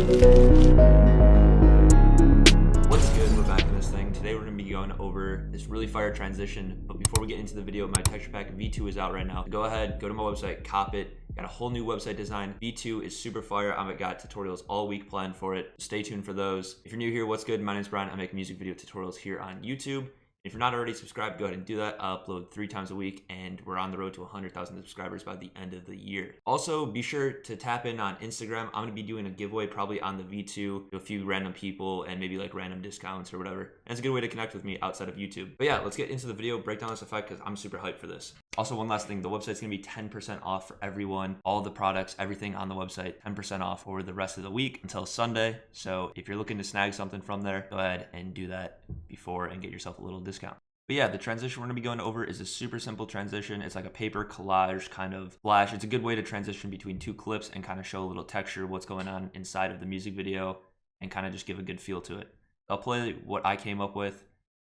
What's good? We're back in this thing. Today we're going to be going over this really fire transition, but before we get into the video, my texture pack V2 is out right now. Go ahead, go to my website, cop it. Got a whole new website design. V2 is super fire. I've got tutorials all week planned for it. Stay tuned for those. If you're new here, what's good? My name's Brian. I make music video tutorials here on YouTube. If you're not already subscribed, go ahead and do that. I upload 3 times a week, and we're on the road to 100,000 subscribers by the end of the year. Also, be sure to tap in on Instagram. I'm going to be doing a giveaway probably on the V2 to a few random people and maybe like random discounts or whatever. And it's a good way to connect with me outside of YouTube. But yeah, let's get into the video, break down this effect because I'm super hyped for this. Also, one last thing, the website's going to be 10% off for everyone. All the products, everything on the website, 10% off for the rest of the week until Sunday. So if you're looking to snag something from there, go ahead and do that before and get yourself a little discount. But yeah, the transition we're going to be going over is a super simple transition. It's like a paper collage kind of flash. It's a good way to transition between 2 clips and kind of show a little texture, what's going on inside of the music video, and kind of just give a good feel to it. I'll play what I came up with,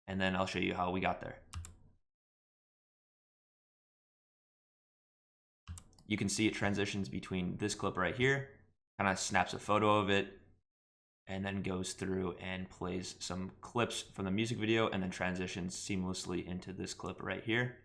and then I'll show you how we got there. You can see it transitions between this clip right here, kind of snaps a photo of it, and then goes through and plays some clips from the music video and then transitions seamlessly into this clip right here.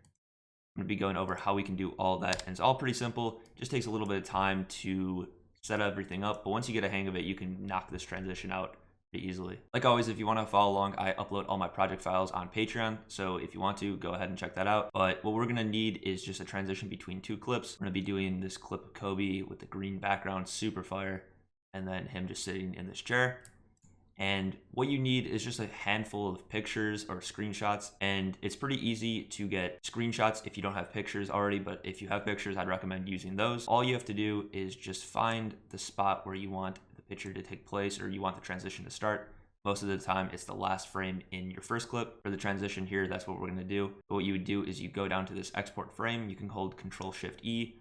I'm gonna be going over how we can do all that, and it's all pretty simple. Just takes a little bit of time to set everything up, but once you get a hang of it, you can knock this transition out pretty easily. Like always, if you wanna follow along, I upload all my project files on Patreon, so if you want to, go ahead and check that out. But what we're gonna need is just a transition between 2 clips. We're gonna be doing this clip of Kobe with the green background, super fire, and then him just sitting in this chair. And what you need is just a handful of pictures or screenshots, and it's pretty easy to get screenshots if you don't have pictures already, but if you have pictures, I'd recommend using those. All you have to do is just find the spot where you want the picture to take place or you want the transition to start. Most of the time, it's the last frame in your first clip. For the transition here, that's what we're gonna do. But what you would do is you go down to this export frame, you can hold Control-Shift-E,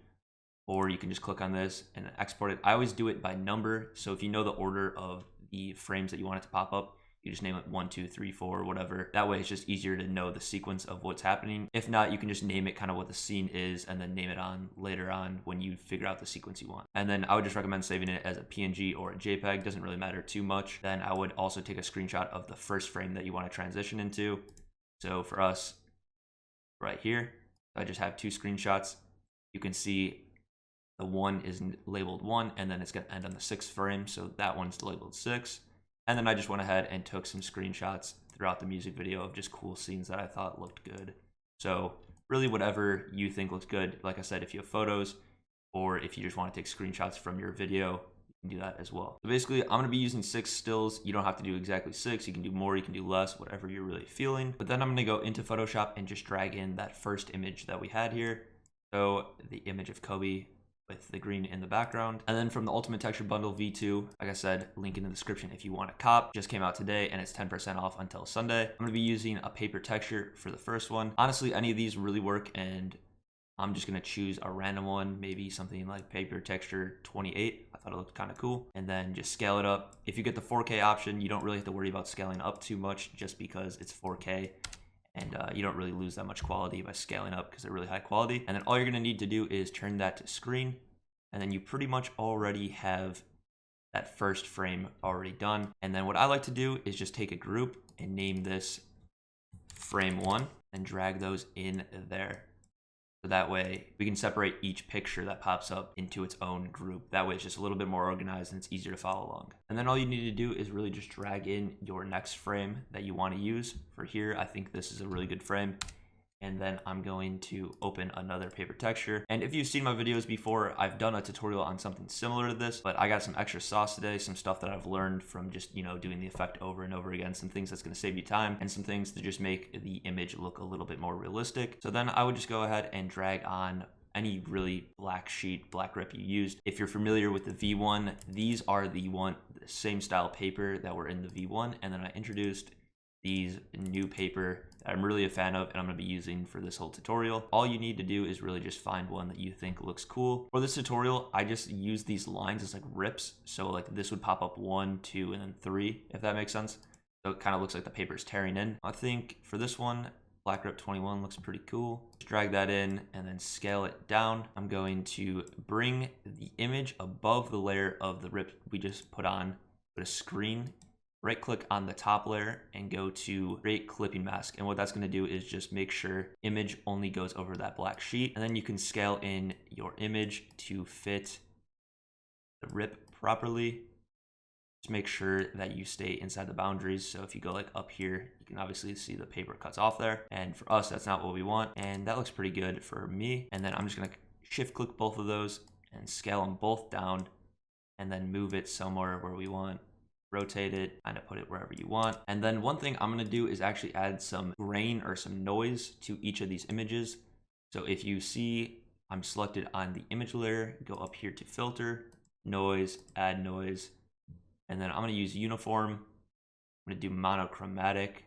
or you can just click on this and export it. I always do it by number, so if you know the order of the frames that you want it to pop up, you just name it 1, 2, 3, 4, whatever. That way it's just easier to know the sequence of what's happening. If not, you can just name it kind of what the scene is and then name it on later on when you figure out the sequence you want. And then I would just recommend saving it as a PNG or a JPEG, doesn't really matter too much. Then I would also take a screenshot of the first frame that you want to transition into. So for us right here, I just have 2 screenshots. You can see the one is labeled 1, and then it's going to end on the 6th frame, so that one's labeled 6. And then I just went ahead and took some screenshots throughout the music video of just cool scenes that I thought looked good. So really whatever you think looks good. Like I said, if you have photos or if you just want to take screenshots from your video, you can do that as well. So basically, I'm going to be using 6 stills. You don't have to do exactly 6. You can do more, you can do less, whatever you're really feeling. But then I'm going to go into Photoshop and just drag in that first image that we had here. So the image of Kobe with the green in the background. And then from the Ultimate Texture Bundle V2, like I said, link in the description if you want to cop. Just came out today and it's 10% off until Sunday. I'm going to be using a paper texture for the first one. Honestly, any of these really work, and I'm just going to choose a random one, maybe something like paper texture 28. I thought it looked kind of cool. And then just scale it up. If you get the 4K option, you don't really have to worry about scaling up too much just because it's 4K. And you don't really lose that much quality by scaling up because they're really high quality. And then all you're going to need to do is turn that to screen, and then you pretty much already have that first frame already done. And then what I like to do is just take a group and name this frame 1 and drag those in there. So that way we can separate each picture that pops up into its own group. That way it's just a little bit more organized and it's easier to follow along. And then all you need to do is really just drag in your next frame that you want to use. For here, I think this is a really good frame. And then I'm going to open another paper texture. And if you've seen my videos before, I've done a tutorial on something similar to this, but I got some extra sauce today, some stuff that I've learned from just, doing the effect over and over again, some things that's going to save you time and some things to just make the image look a little bit more realistic. So then I would just go ahead and drag on any really black sheet, black rip you used. If you're familiar with the V1, these are the same style paper that were in the V1. And then I introduced these new paper that I'm really a fan of and I'm going to be using for this whole tutorial. All you need to do is really just find one that you think looks cool. For this tutorial, I just use these lines as like rips. So like this would pop up 1, 2, and then 3, if that makes sense. So it kind of looks like the paper is tearing in. I think for this one, Black Rip 21 looks pretty cool. Just drag that in and then scale it down. I'm going to bring the image above the layer of the rip we just put on, put a screen, right click on the top layer and go to create clipping mask. And what that's going to do is just make sure image only goes over that black sheet. And then you can scale in your image to fit the rip properly. Just make sure that you stay inside the boundaries. So if you go like up here, you can obviously see the paper cuts off there. And for us, that's not what we want. And that looks pretty good for me. And then I'm just going to shift click both of those and scale them both down and then move it somewhere where we want. Rotate it, kind of put it wherever you want. And then one thing I'm going to do is actually add some grain or some noise to each of these images. So if you see I'm selected on the image layer, go up here to filter, noise, add noise. And then I'm going to use uniform. I'm going to do monochromatic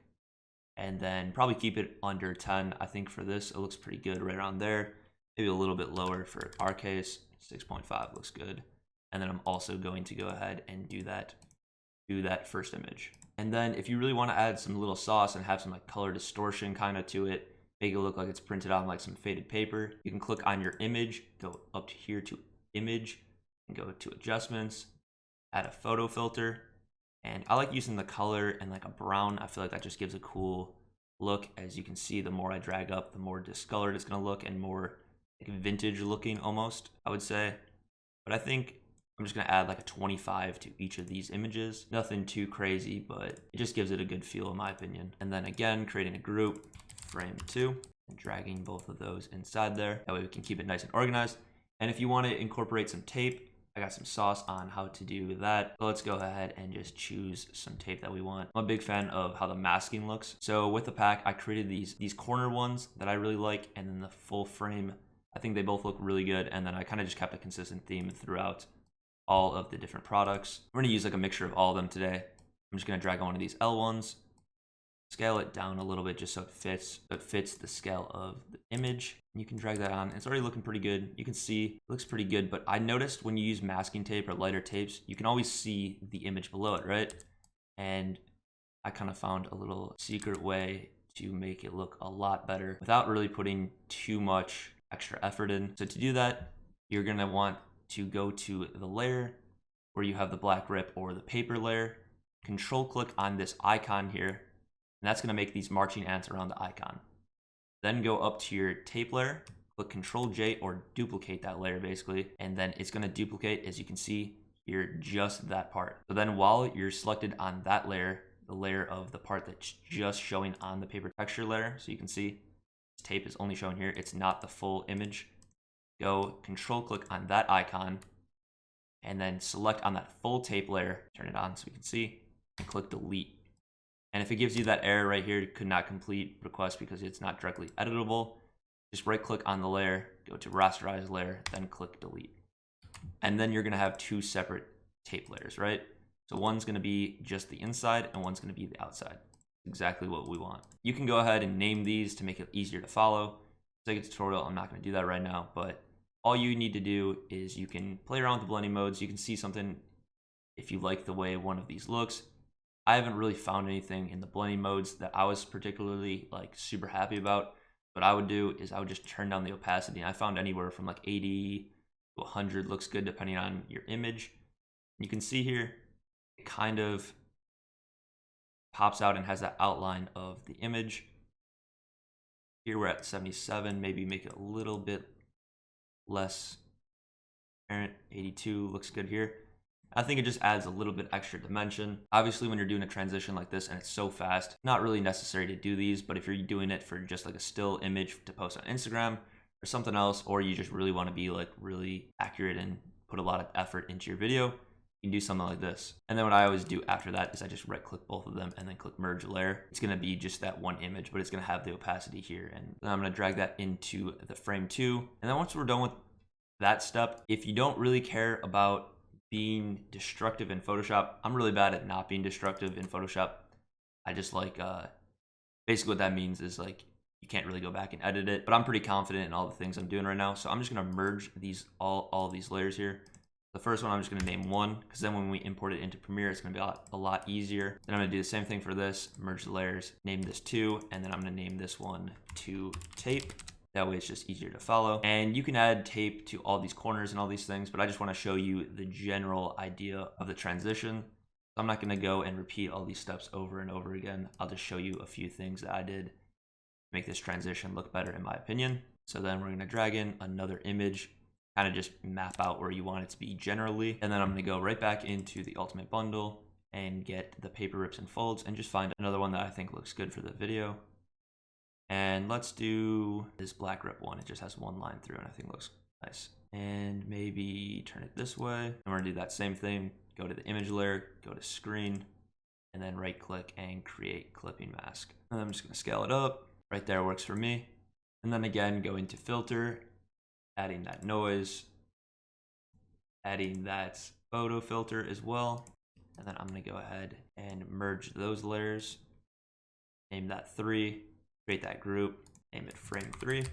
and then probably keep it under 10. I think for this, it looks pretty good right around there. Maybe a little bit lower for our case. 6.5 looks good. And then I'm also going to go ahead and do that first image. And then if you really want to add some little sauce and have some like color distortion kind of to it, make it look like it's printed on like some faded paper, you can click on your image, go up to here to image and go to adjustments, add a photo filter. And I like using the color and like a brown. I feel like that just gives a cool look. As you can see, the more I drag up, the more discolored it's going to look and more like vintage looking almost, I would say. But I think I'm just going to add like a 25 to each of these images. Nothing too crazy, but it just gives it a good feel in my opinion. And then again, creating a group, frame 2, and dragging both of those inside there. That way we can keep it nice and organized. And if you want to incorporate some tape, I got some sauce on how to do that. So let's go ahead and just choose some tape that we want. I'm a big fan of how the masking looks. So with the pack, I created these corner ones that I really like, and then the full frame. I think they both look really good. And then I kind of just kept a consistent theme throughout all of the different products. We're gonna use like a mixture of all of them today. I'm just gonna drag on one of these L ones, scale it down a little bit just so it fits the scale of the image. You can drag that on. It's already looking pretty good. You can see it looks pretty good, but I noticed when you use masking tape or lighter tapes, you can always see the image below it, right? And I kind of found a little secret way to make it look a lot better without really putting too much extra effort in. So to do that, you're gonna want to go to the layer where you have the black rip or the paper layer, control click on this icon here, and that's going to make these marching ants around the icon. Then go up to your tape layer, click Control J or duplicate that layer basically, and then it's going to duplicate, as you can see here, just that part. So then while you're selected on that layer, the layer of the part that's just showing on the paper texture layer, so you can see this tape is only shown here, it's not the full image. Go control click on that icon and then select on that full tape layer, turn it on so we can see, and click delete. And if it gives you that error right here, could not complete request because it's not directly editable, just right click on the layer, go to rasterize layer, then click delete. And then you're gonna have two separate tape layers, right? So one's gonna be just the inside and one's gonna be the outside. Exactly what we want. You can go ahead and name these to make it easier to follow. It's like a tutorial, I'm not gonna do that right now, but all you need to do is you can play around with the blending modes. You can see something if you like the way one of these looks. I haven't really found anything in the blending modes that I was particularly like super happy about. What I would do is I would just turn down the opacity. I found anywhere from like 80 to 100 looks good depending on your image. You can see here, it kind of pops out and has that outline of the image. Here we're at 77, maybe make it a little bit less apparent. 82 looks good here. I think it just adds a little bit extra dimension. Obviously, when you're doing a transition like this and it's so fast, not really necessary to do these, but if you're doing it for just like a still image to post on Instagram or something else, or you just really want to be like really accurate and put a lot of effort into your video, you can do something like this. And then what I always do after that is I just right click both of them and then click merge layer. It's going to be just that one image, but it's going to have the opacity here. And then I'm going to drag that into the frame 2. And then once we're done with that step, if you don't really care about being destructive in Photoshop, I'm really bad at not being destructive in Photoshop. I just like, basically what that means is like, you can't really go back and edit it, but I'm pretty confident in all the things I'm doing right now. So I'm just going to merge these, all of these layers here. The first one I'm just going to name 1, because then when we import it into Premiere, it's going to be a lot easier. Then I'm going to do the same thing for this, merge the layers, name this 2, and then I'm going to name this one 2 tape. That way it's just easier to follow. And you can add tape to all these corners and all these things, but I just want to show you the general idea of the transition. So I'm not going to go and repeat all these steps over and over again. I'll just show you a few things that I did to make this transition look better in my opinion. So then we're going to drag in another image, kind of just map out where you want it to be generally. And then I'm going to go right back into the Ultimate Bundle and get the paper rips and folds and just find another one that I think looks good for the video. And let's do this black rip one. It just has 1 line through and I think looks nice. And maybe turn it this way. And we're gonna do that same thing. Go to the image layer, go to screen, and then right click and create clipping mask. And I'm just gonna scale it up. Right there works for me. And then again, go into filter, adding that noise, adding that photo filter as well. And then I'm gonna go ahead and merge those layers, name that 3, create that group, name it frame 3,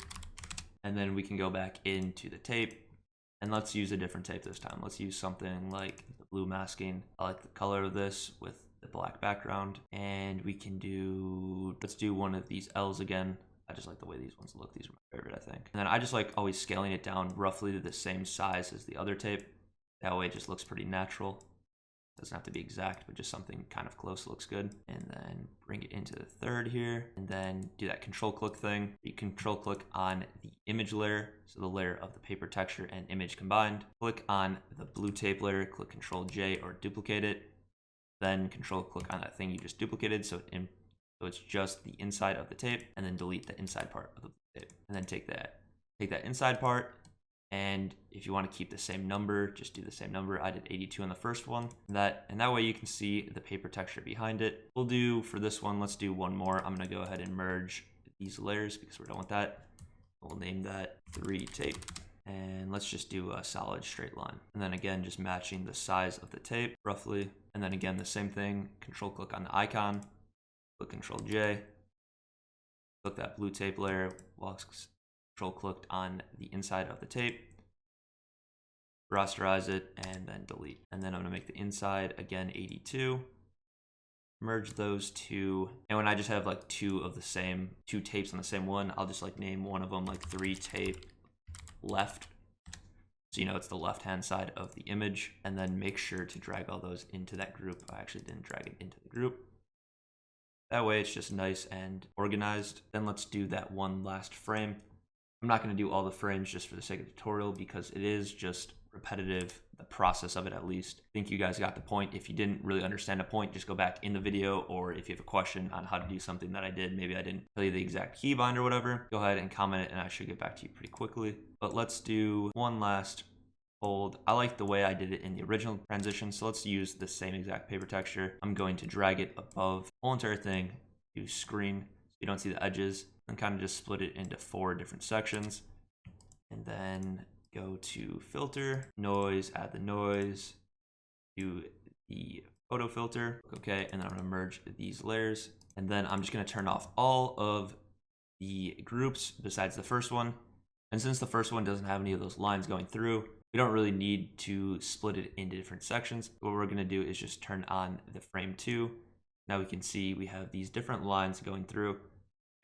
and then we can go back into the tape and let's use a different tape this time. Let's use something like the blue masking. I like the color of this with the black background, and we can do, let's do one of these L's again. I just like the way these ones look. These are my favorite, I think. And then I just like always scaling it down roughly to the same size as the other tape. That way it just looks pretty natural. Doesn't have to be exact, but just something kind of close looks good. And then bring it into the third here, and then do that control click thing. You control click on the image layer, so the layer of the paper texture and image combined. Click on the blue tape layer, click Control J or duplicate it. Then control click on that thing you just duplicated, so it's just the inside of the tape, and then delete the inside part of the tape. And then take that inside part. And if you want to keep the same number, just do the same number. I did 82 on the first one. And that way you can see the paper texture behind it. We'll do, for this one, let's do one more. I'm going to go ahead and merge these layers because we're done with that. We'll name that 3 tape. And let's just do a solid straight line. And then again, just matching the size of the tape roughly. And then again, the same thing, control click on the icon, click Control J, click that blue tape layer, control clicked on the inside of the tape, rasterize it, and then delete. And then I'm gonna make the inside again 82, merge those 2. And when I just have like 2 tapes on the same one, I'll just like name one of them like 3 tape left. So you know it's the left hand side of the image, and then make sure to drag all those into that group. I actually didn't drag it into the group. That way it's just nice and organized. Then let's do that one last frame. I'm not going to do all the frames just for the sake of the tutorial because it is just repetitive, the process of it at least. I think you guys got the point. If you didn't really understand a point, just go back in the video, or if you have a question on how to do something that I did, maybe I didn't tell you the exact keybind or whatever, go ahead and comment it and I should get back to you pretty quickly. But let's do one last fold. I like the way I did it in the original transition, so let's use the same exact paper texture. I'm going to drag it above the whole entire thing, do screen so you don't see the edges, and kind of just split it into 4 different sections. And then go to filter, noise, add the noise, do the photo filter, okay, and then I'm gonna merge these layers. And then I'm just gonna turn off all of the groups besides the first one. And since the first one doesn't have any of those lines going through, we don't really need to split it into different sections. What we're gonna do is just turn on the frame 2. Now we can see we have these different lines going through.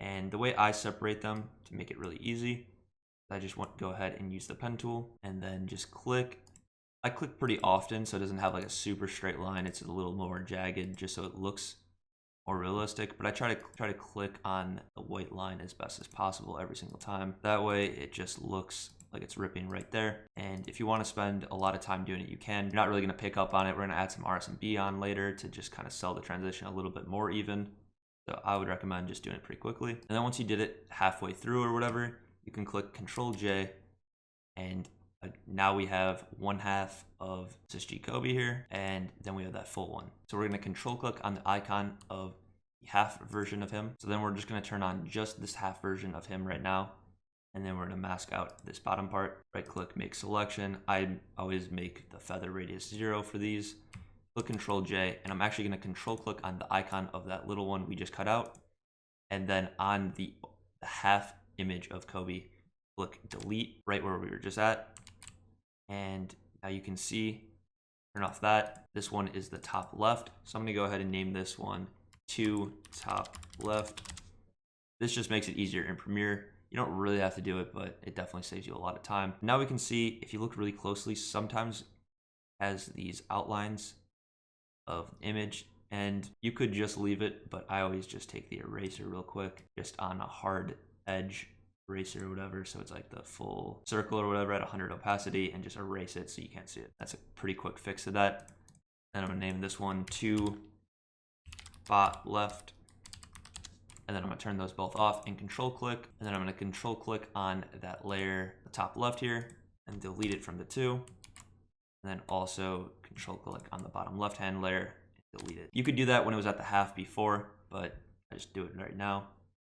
And the way I separate them to make it really easy, I just want to go ahead and use the pen tool and then just click. I click pretty often so it doesn't have like a super straight line. It's a little more jagged just so it looks more realistic. But I try to click on the white line as best as possible every single time. That way it just looks like it's ripping right there. And if you want to spend a lot of time doing it, you can. You're not really going to pick up on it. We're going to add some RSMB on later to just kind of sell the transition a little bit more even. So I would recommend just doing it pretty quickly. And then once you did it halfway through or whatever, you can click Control J, and now we have 1/2 of SysG Kobe here, and then we have that full one. So we're going to control click on the icon of the half version of him. So then we're just going to turn on just this half version of him right now, and then we're going to mask out this bottom part. Right click, make selection. I always make the feather radius 0 for these. Click Control J, and I'm actually going to control click on the icon of that little one we just cut out, and then on the half image of Kobe, click delete right where we were just at, and Now you can see, turn off that. This one is the top left. So I'm gonna go ahead and name this one to top left. This just makes it easier in Premiere. You don't really have to do it, but it definitely saves you a lot of time. Now we can see, if you look really closely, sometimes it has these outlines of image, and you could just leave it, but I always just take the eraser real quick, just on a hard edge eraser or whatever, so it's like the full circle or whatever at 100 opacity, and just erase it so you can't see it. That's a pretty quick fix to that. And I'm gonna name this one to bot left, and then I'm gonna turn those both off and control click, and then I'm gonna control click on that layer, the top left here, and delete it from the two. And then also control click on the bottom left hand layer and delete it. You could do that when it was at the half before, but I just do it right now.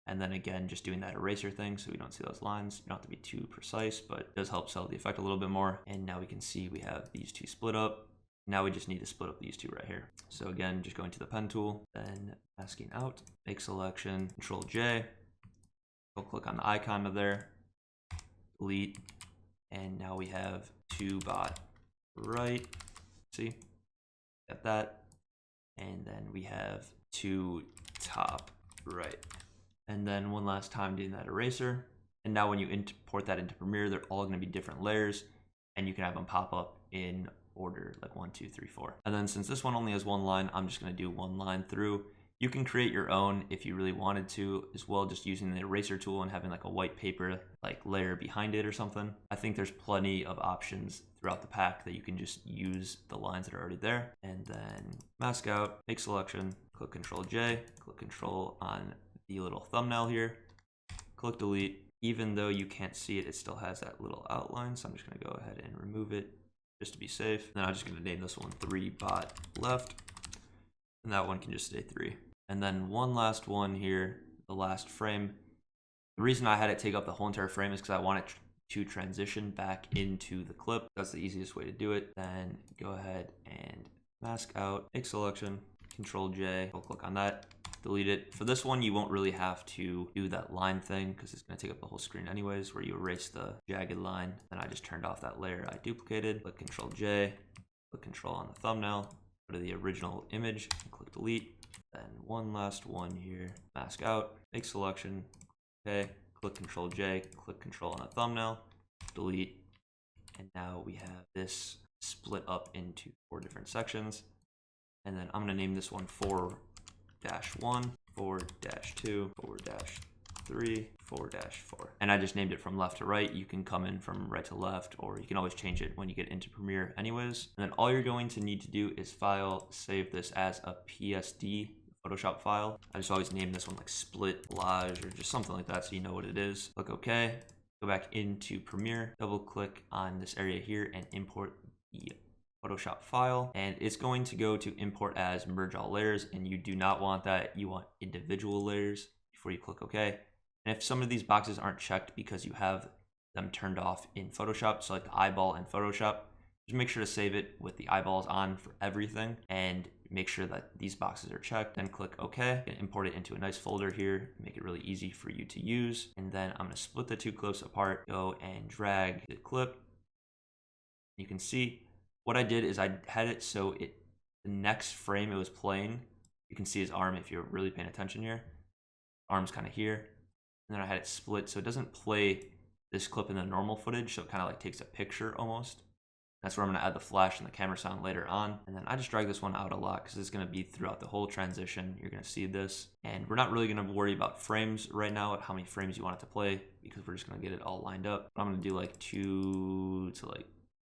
And then again, just doing that eraser thing so we don't see those lines. You don't have to be too precise, but it does help sell the effect a little bit more. And now we can see we have these two split up. Now we just need to split up these two right here. So again, just going to the pen tool, then masking out, make selection, Control J, go click on the icon of there, delete, and now we have two bot right, see, got that, and then we have two top right, and then one last time doing that eraser. And now when you import that into Premiere, they're all going to be different layers, and you can have them pop up in order, like 1, 2, 3, 4. And then since this one only has one line, I'm just going to do one line through. You can create your own if you really wanted to as well, just using the eraser tool and having like a white paper like layer behind it or something. I think there's plenty of options throughout the pack that you can just use the lines that are already there. And then mask out, make selection, click Control J, click Control on the little thumbnail here, click delete. Even though you can't see it, it still has that little outline. So I'm just gonna go ahead and remove it just to be safe. Then I'm just gonna name this one 3 bot left, and that one can just stay 3. And then one last one here, the last frame. The reason I had it take up the whole entire frame is because I want it to transition back into the clip. That's the easiest way to do it. Then go ahead and mask out, make selection, Control J, go click on that, delete it. For this one, you won't really have to do that line thing because it's going to take up the whole screen anyways, where you erase the jagged line. Then I just turned off that layer I duplicated, click Control J, click Control on the thumbnail, go to the original image, and click delete. Then one last one here, mask out, make selection, okay, click Control J, click Control on the thumbnail, delete, and now we have this split up into 4 different sections. And then I'm gonna name this one 4-1, 4-2, 4-3, 4-4. And I just named it from left to right. You can come in from right to left, or you can always change it when you get into Premiere anyways. And then all you're going to need to do is file, save this as a PSD Photoshop file. I just always name this one like split collage or just something like that so you know what it is. Click OK, go back into Premiere, double click on this area here and import the Photoshop file, and it's going to go to import as merge all layers, and you do not want that. You want individual layers before you click OK. And if some of these boxes aren't checked because you have them turned off in Photoshop, so like the eyeball in Photoshop, just make sure to save it with the eyeballs on for everything and make sure that these boxes are checked. Then click OK and import it into a nice folder here, make it really easy for you to use. And then I'm going to split the two clips apart, go and drag the clip. You can see what I did is I had it so the next frame it was playing, you can see his arm if you're really paying attention here. Arm's kind of here. And then I had it split so it doesn't play this clip in the normal footage, so it kind of like takes a picture almost. That's where I'm going to add the flash and the camera sound later on. And then I just drag this one out a lot because it's going to be throughout the whole transition. You're going to see this. And we're not really going to worry about frames right now, how many frames you want it to play, because we're just going to get it all lined up. I'm going to do like 2 to like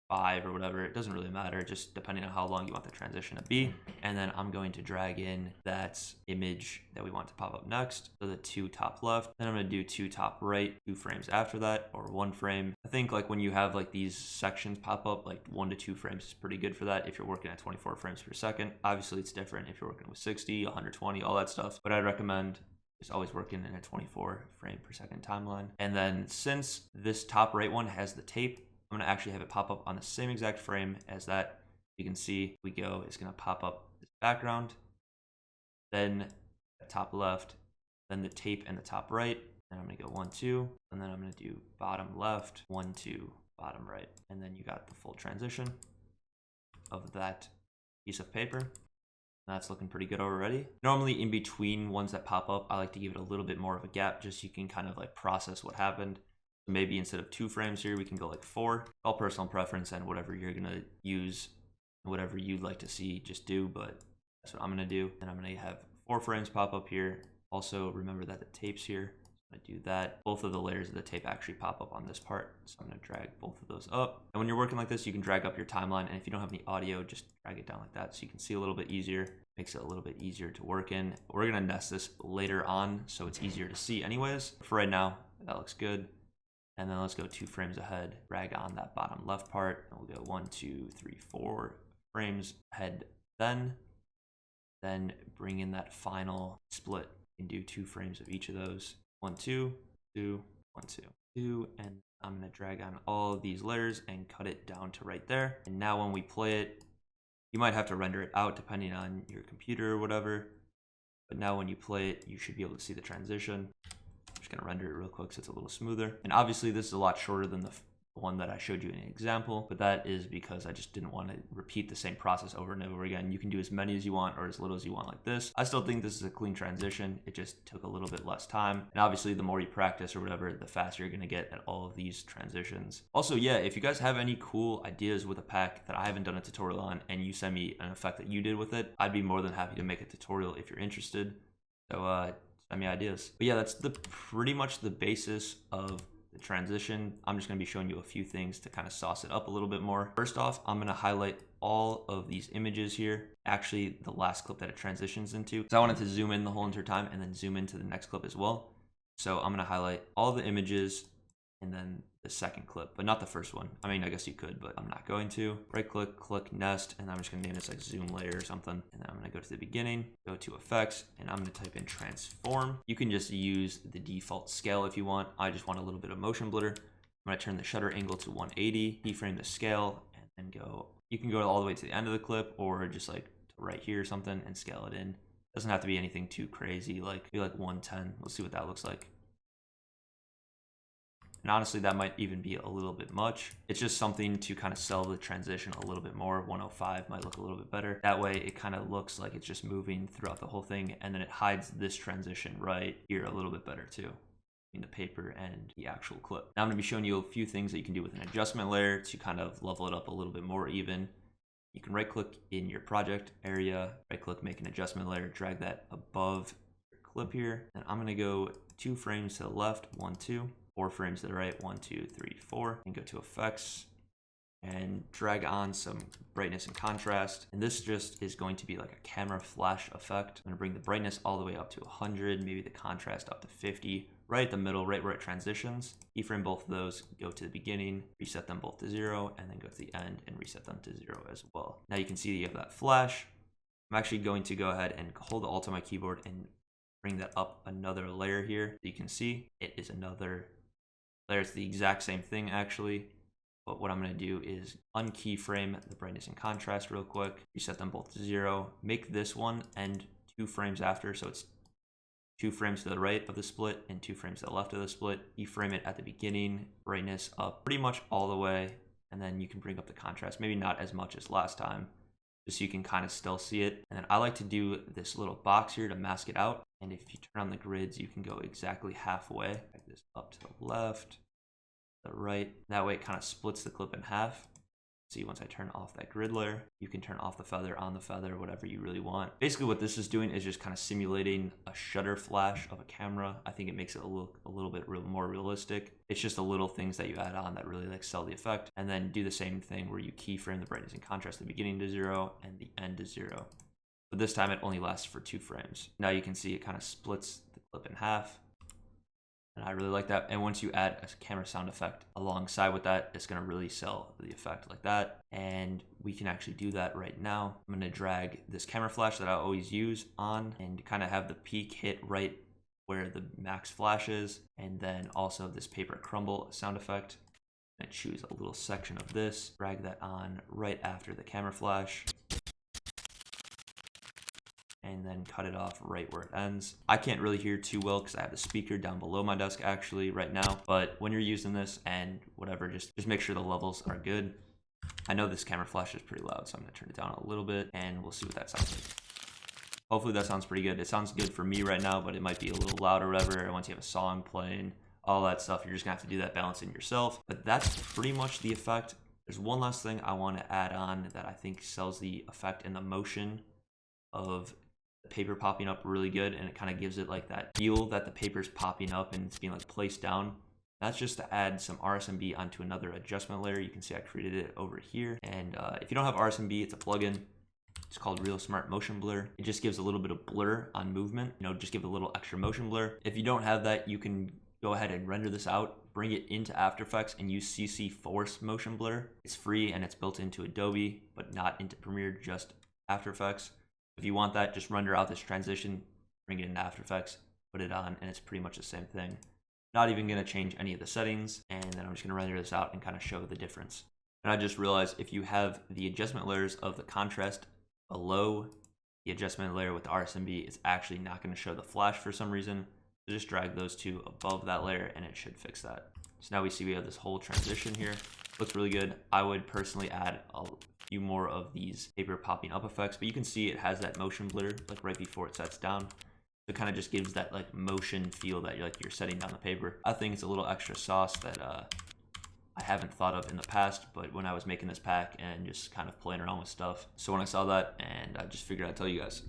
5 or whatever. It doesn't really matter, just depending on how long you want the transition to be. And then I'm going to drag in that image that we want to pop up next. So the 2 top left. Then I'm going to do 2 top right, 2 frames after that, or 1 frame. I think like when you have like these sections pop up, like 1 to 2 frames is pretty good for that if you're working at 24 frames per second. Obviously it's different if you're working with 60, 120, all that stuff. But I'd recommend just always working in a 24 frame per second timeline. And then since this top right one has the tape, I'm going to actually have it pop up on the same exact frame as that. You can see we go, it's going to pop up this background, then the top left, then the tape and the top right. And I'm going to go 1, 2, and then I'm going to do bottom left, 1, 2, bottom right. And then you got the full transition of that piece of paper. That's looking pretty good already. Normally in between ones that pop up, I like to give it a little bit more of a gap just so you can kind of like process what happened. Maybe instead of 2 frames here, we can go like 4. All personal preference, and whatever you're gonna use, whatever you'd like to see, just do, but that's what I'm gonna do. And I'm gonna have 4 frames pop up here. Also remember that the tape's here. I'm gonna do that. Both of the layers of the tape actually pop up on this part. So I'm gonna drag both of those up. And when you're working like this, you can drag up your timeline. And if you don't have any audio, just drag it down like that so you can see a little bit easier. Makes it a little bit easier to work in. We're gonna nest this later on so it's easier to see anyways. For right now, that looks good. And then let's go 2 frames ahead, drag on that bottom left part, and we'll go 1, 2, 3, 4 frames ahead. Then bring in that final split and do 2 frames of each of those. 1, 2, 2, 1, 2, 2, and I'm gonna drag on all of these layers and cut it down to right there. And now when we play it, you might have to render it out depending on your computer or whatever. But now when you play it, you should be able to see the transition. Just gonna render it real quick so it's a little smoother. And obviously this is a lot shorter than the one that I showed you in an example, but that is because I just didn't want to repeat the same process over and over again. You can do as many as you want or as little as you want like this. I still think this is a clean transition. It just took a little bit less time. And obviously the more you practice or whatever, the faster you're gonna get at all of these transitions. Also, yeah, if you guys have any cool ideas with a pack that I haven't done a tutorial on and you send me an effect that you did with it, I'd be more than happy to make a tutorial if you're interested. So send me ideas. But yeah, that's pretty much the basis of the transition. I'm just going to be showing you a few things to kind of sauce it up a little bit more. First off, I'm going to highlight all of these images here, actually the last clip that it transitions into. So I wanted to zoom in the whole entire time and then zoom into the next clip as well. So I'm going to highlight all the images and then the second clip, but not the first one. I mean, I guess you could, but I'm not going to. Right click, click nest, and I'm just gonna name this like zoom layer or something. And then I'm gonna go to the beginning, go to effects, and I'm gonna type in transform. You can just use the default scale if you want. I just want a little bit of motion blur. I'm gonna turn the shutter angle to 180, keyframe the scale, and then go. You can go all the way to the end of the clip or just like to right here or something and scale it in. Doesn't have to be anything too crazy, like be like 110. Let's see what that looks like. And honestly, that might even be a little bit much. It's just something to kind of sell the transition a little bit more. 105 might look a little bit better. That way it kind of looks like it's just moving throughout the whole thing. And then it hides this transition right here a little bit better too, in the paper and the actual clip. Now I'm gonna be showing you a few things that you can do with an adjustment layer to kind of level it up a little bit more even. You can right click in your project area, right click, make an adjustment layer, drag that above your clip here. And I'm gonna go 2 frames to the left, 1, 2. 4 frames to the right, 1, 2, 3, 4, and go to effects and drag on some brightness and contrast. And this just is going to be like a camera flash effect. I'm gonna bring the brightness all the way up to 100, maybe the contrast up to 50, right at the middle, right where it transitions. Keyframe both of those, go to the beginning, reset them both to 0, and then go to the end and reset them to 0 as well. Now you can see that you have that flash. I'm actually going to go ahead and hold the Alt on my keyboard and bring that up another layer here. You can see it is another layer. It's the exact same thing actually, but what I'm going to do is unkeyframe the brightness and contrast real quick, reset them both to 0, make this one end 2 frames after, so it's 2 frames to the right of the split and 2 frames to the left of the split. Keyframe it at the beginning, brightness up pretty much all the way, and then you can bring up the contrast, maybe not as much as last time, just so you can kind of still see it. And then I like to do this little box here to mask it out. And if you turn on the grids, you can go exactly halfway. Like this up to the left, the right. That way it kind of splits the clip in half. See, once I turn off that grid layer, you can turn off the feather, on the feather, whatever you really want. Basically what this is doing is just kind of simulating a shutter flash of a camera. I think it makes it look a little bit more realistic. It's just the little things that you add on that really like sell the effect. And then do the same thing where you keyframe the brightness and contrast at the beginning to 0 and the end to 0. But this time it only lasts for 2 frames. Now you can see it kind of splits the clip in half. And I really like that. And once you add a camera sound effect alongside with that, it's going to really sell the effect like that. And we can actually do that right now. I'm going to drag this camera flash that I always use on and kind of have the peak hit right where the max flash is. And then also this paper crumble sound effect. And choose a little section of this, drag that on right after the camera flash. and then cut it off right where it ends. I can't really hear too well because I have the speaker down below my desk actually right now, but when you're using this and whatever, just make sure the levels are good. I know this camera flash is pretty loud, so I'm gonna turn it down a little bit and we'll see what that sounds like. Hopefully that sounds pretty good. It sounds good for me right now, but it might be a little loud or whatever. Once you have a song playing, all that stuff, you're just gonna have to do that balancing yourself. But that's pretty much the effect. There's one last thing I want to add on that I think sells the effect and the motion of the paper popping up really good, and it kind of gives it like that feel that the paper's popping up and it's being like placed down. That's just to add some RSMB onto another adjustment layer. You can see I created it over here. And if you don't have RSMB, it's a plugin. It's called Real Smart Motion Blur. It just gives a little bit of blur on movement, just give it a little extra motion blur. If you don't have that, you can go ahead and render this out, bring it into After Effects and use CC Force Motion Blur. It's free and it's built into Adobe, but not into Premiere, just After Effects. If you want that, just render out this transition, bring it into After Effects, put it on, and it's pretty much the same thing. Not even gonna change any of the settings, and then I'm just gonna render this out and kind of show the difference. And I just realized if you have the adjustment layers of the contrast below the adjustment layer with the RSMB, it's actually not gonna show the flash for some reason. So just drag those two above that layer and it should fix that. So now we see we have this whole transition here. Looks really good. I would personally add a few more of these paper popping up effects, but you can see it has that motion blur like right before it sets down. It kind of just gives that like motion feel that you're setting down the paper. I think it's a little extra sauce that I haven't thought of in the past, but when I was making this pack and just kind of playing around with stuff. So when I saw that, and I just figured I'd tell you guys.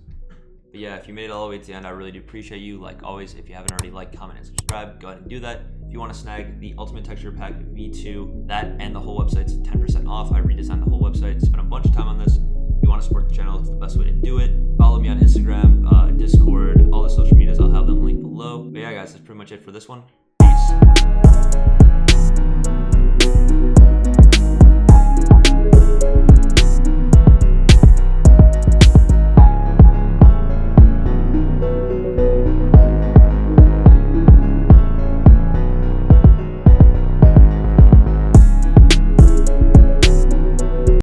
But yeah, if you made it all the way to the end, I really do appreciate you. Like always, if you haven't already liked, comment, and subscribe, go ahead and do that. If you want to snag the Ultimate Texture Pack V2, that and the whole website's 10% off. I redesigned the whole website, spent a bunch of time on this. If you want to support the channel, it's the best way to do it. Follow me on Instagram, Discord, all the social medias. I'll have them linked below. But yeah, guys, that's pretty much it for this one.